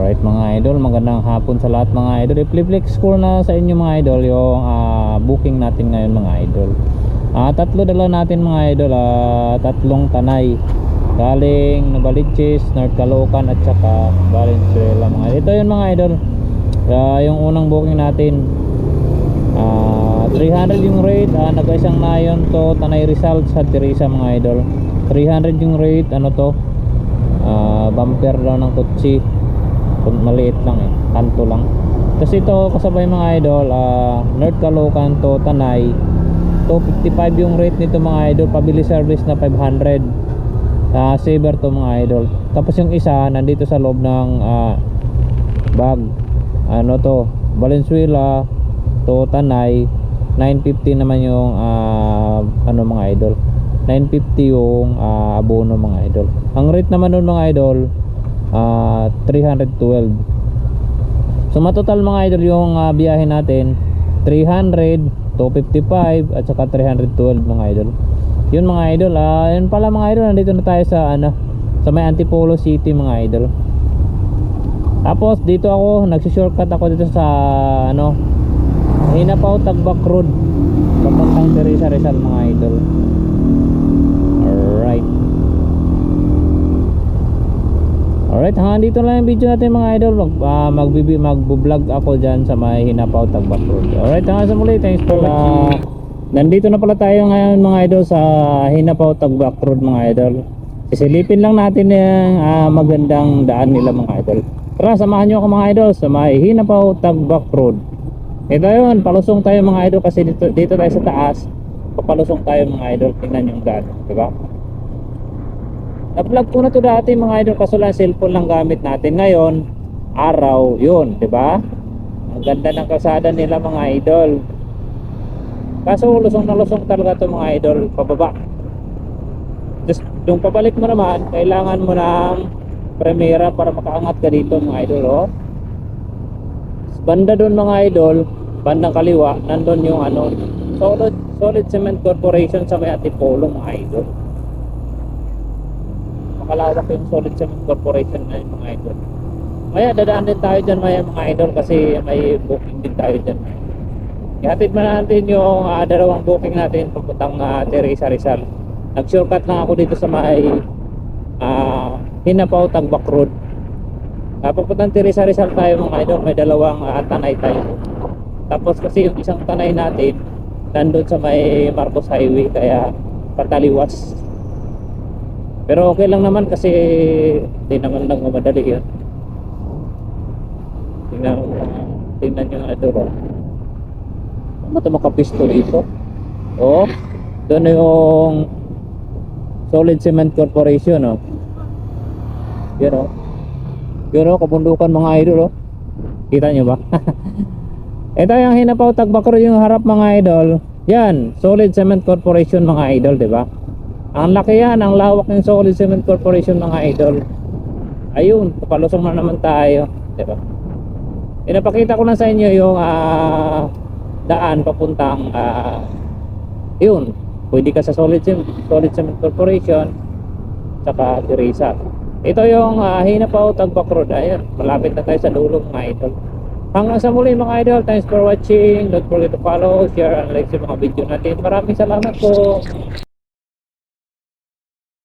Alright mga idol, magandang hapon sa lahat mga idol. I-flex ko na sa inyo mga idol yung booking natin ngayon mga idol. Tatlo dala natin mga idol, tatlong tanay galing Novaliches, North Caloocan at saka Valenzuela mga idol. Ito yun mga idol, yung unang booking natin. 300 yung rate, nag-isang nayon to Tanay Rizal sa Teresa mga idol. 300 yung rate, ano to, bumper daw ng Tutsi, maliit lang kanto lang. Tapos ito kasabay mga idol, North Caloocan to Tanay, 255 yung rate nito mga idol, pabili service na 500, saver to mga idol. Tapos yung isa nandito sa loob ng bag, ano to, Valenzuela to Tanay, 950 naman yung ano mga idol, 950 yung abono mga idol. Ang rate naman nun mga idol, 312. So matotal mga idol yung biyahe natin 300, 255 at saka 312 mga idol. Yun mga idol, yun pala mga idol, nandito na tayo sa sa may Antipolo City mga idol. Tapos dito ako nagsi-shortcut ako dito sa Hinapaw Tagbak Road papuntang Teresa Rizal mga idol. Alright, hanggang dito lang yung video natin mga idol. Magbo-vlog ako dyan sa may Hinapaw Tagbak Road. Alright, hanggang sa muli, thanks for nandito na pala tayo ngayon mga idol sa Hinapaw Tagbak Road mga idol. Isilipin lang natin yung magandang daan nila mga idol. Tara, samahan nyo ako mga idol sa may Hinapaw Tagbak Road. Ito yun, palusong tayo mga idol kasi dito tayo sa taas. Papalusong tayo mga idol, tingnan yung daan, diba? Na-vlog ko na to dati mga idol, kaso lang cellphone lang gamit natin. Ngayon, araw, yun, diba? Ang ganda ng kalsada nila mga idol. Kaso lusong na lusong talaga to mga idol, pababa. Just, yung pabalik mo naman, kailangan mo ng Primera para makaangat ka dito mga idol, oh. Banda doon mga idol, bandang kaliwa, nandun yung Solid Cement Corporation sa may Antipolo mga idol. Makalawak yung Solid Cement Corporation na yung mga idol. Maya dadaan din tayo dyan maya mga idol kasi may booking din tayo dyan. Ihatid mo natin yung dalawang booking natin papuntang Teresa Rizal. Nag-shortcut lang ako dito sa may Hinapaw Tagbak Road. Papuntang Teresa Rizal tayo mga idol, may dalawang tanay tayo. Tapos kasi yung isang tanay natin nandun sa may Marcos Highway, kaya pataliwas. Pero okay lang naman kasi hindi naman lang madali yun. Tingnan yung idol. Ano ito makapisto dito? Oh, doon yung Solid Cement Corporation, oh. Yan, oh. Yun, oh, kabundukan mga idol, oh. Kita nyo ba? Ito yung Hinapaw Tagbak Road, yung harap mga idol. Yan, Solid Cement Corporation mga idol, diba? Ang laki yan, ang lawak ng Solid Cement Corporation mga idol. Ayun, papalusong na naman tayo, diba? Pinapakita ko lang sa inyo yung daan papuntang yun, pwede ka sa Solid Cement Corporation saka Teresa. Ito yung Hinapaw Tagbak Road. Ayun, malapit na tayo sa dulo mga idol. Hanggang sa muli mga idol, thanks for watching. Don't forget to follow, share, and like sa mga video natin. Maraming salamat po.